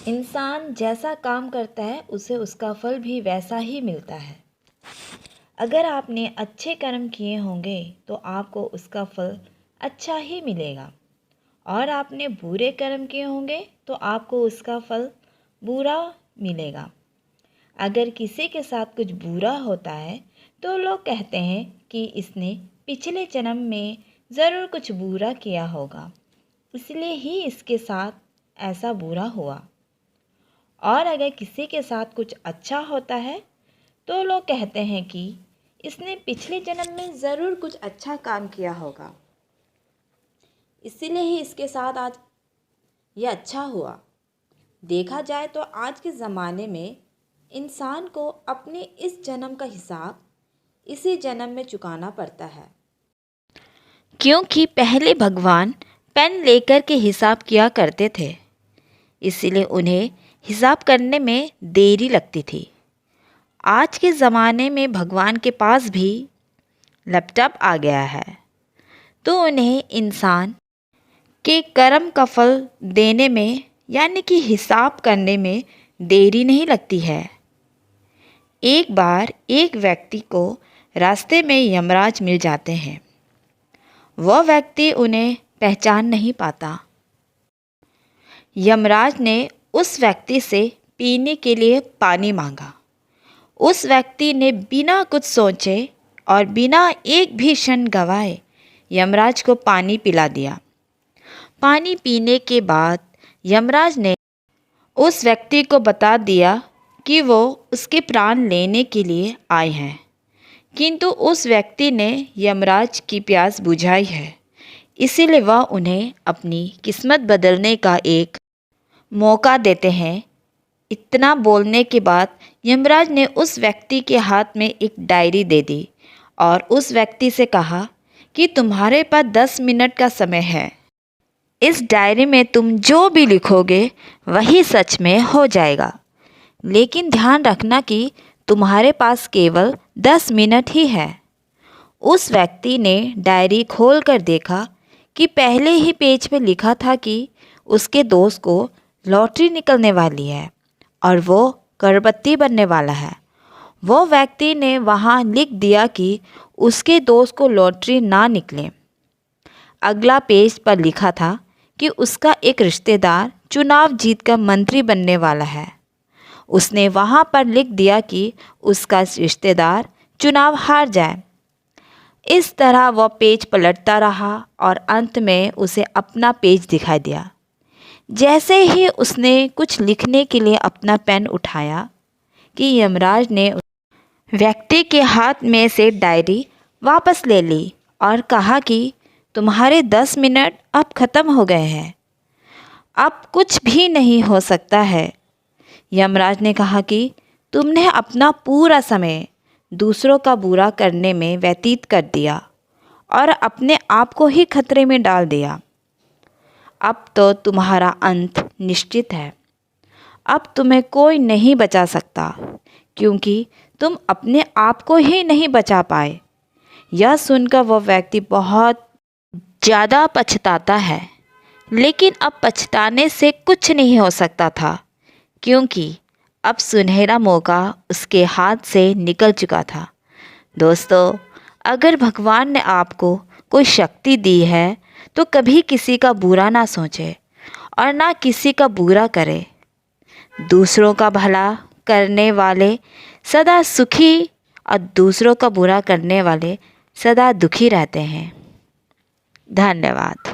इंसान जैसा काम करता है उसे उसका फल भी वैसा ही मिलता है। अगर आपने अच्छे कर्म किए होंगे तो आपको उसका फल अच्छा ही मिलेगा, और आपने बुरे कर्म किए होंगे तो आपको उसका फल बुरा मिलेगा। अगर किसी के साथ कुछ बुरा होता है तो लोग कहते हैं कि इसने पिछले जन्म में ज़रूर कुछ बुरा किया होगा, इसलिए ही इसके साथ ऐसा बुरा हुआ। और अगर किसी के साथ कुछ अच्छा होता है तो लोग कहते हैं कि इसने पिछले जन्म में ज़रूर कुछ अच्छा काम किया होगा, इसीलिए ही इसके साथ आज ये अच्छा हुआ। देखा जाए तो आज के ज़माने में इंसान को अपने इस जन्म का हिसाब इसी जन्म में चुकाना पड़ता है, क्योंकि पहले भगवान पेन लेकर के हिसाब किया करते थे, इसीलिए उन्हें हिसाब करने में देरी लगती थी। आज के ज़माने में भगवान के पास भी लैपटॉप आ गया है, तो उन्हें इंसान के कर्म का फल देने में यानी कि हिसाब करने में देरी नहीं लगती है। एक बार एक व्यक्ति को रास्ते में यमराज मिल जाते हैं। वह व्यक्ति उन्हें पहचान नहीं पाता। यमराज ने उस व्यक्ति से पीने के लिए पानी मांगा। उस व्यक्ति ने बिना कुछ सोचे और बिना एक भी क्षण गवाए यमराज को पानी पिला दिया। पानी पीने के बाद यमराज ने उस व्यक्ति को बता दिया कि वो उसके प्राण लेने के लिए आए हैं, किंतु उस व्यक्ति ने यमराज की प्यास बुझाई है, इसीलिए वह उन्हें अपनी किस्मत बदलने का एक मौका देते हैं। इतना बोलने के बाद यमराज ने उस व्यक्ति के हाथ में एक डायरी दे दी और उस व्यक्ति से कहा कि तुम्हारे पास 10 मिनट का समय है। इस डायरी में तुम जो भी लिखोगे वही सच में हो जाएगा, लेकिन ध्यान रखना कि तुम्हारे पास केवल 10 मिनट ही है। उस व्यक्ति ने डायरी खोल कर देखा कि पहले ही पेज पे लिखा था कि उसके दोस्त को लॉटरी निकलने वाली है और वो करोड़पति बनने वाला है। वो व्यक्ति ने वहाँ लिख दिया कि उसके दोस्त को लॉटरी ना निकले। अगला पेज पर लिखा था कि उसका एक रिश्तेदार चुनाव जीतकर मंत्री बनने वाला है। उसने वहाँ पर लिख दिया कि उसका रिश्तेदार चुनाव हार जाए। इस तरह वह पेज पलटता रहा और अंत में उसे अपना पेज दिखाई दिया। जैसे ही उसने कुछ लिखने के लिए अपना पेन उठाया कि यमराज ने व्यक्ति के हाथ में से डायरी वापस ले ली और कहा कि तुम्हारे 10 मिनट अब ख़त्म हो गए हैं, अब कुछ भी नहीं हो सकता है। यमराज ने कहा कि तुमने अपना पूरा समय दूसरों का बुरा करने में व्यतीत कर दिया और अपने आप को ही खतरे में डाल दिया। अब तो तुम्हारा अंत निश्चित है। अब तुम्हें कोई नहीं बचा सकता, क्योंकि तुम अपने आप को ही नहीं बचा पाए। यह सुनकर वह व्यक्ति बहुत ज़्यादा पछताता है, लेकिन अब पछताने से कुछ नहीं हो सकता था, क्योंकि अब सुनहरा मौका उसके हाथ से निकल चुका था। दोस्तों, अगर भगवान ने आपको कोई शक्ति दी है तो कभी किसी का बुरा ना सोचे और ना किसी का बुरा करे। दूसरों का भला करने वाले सदा सुखी और दूसरों का बुरा करने वाले सदा दुखी रहते हैं। धन्यवाद।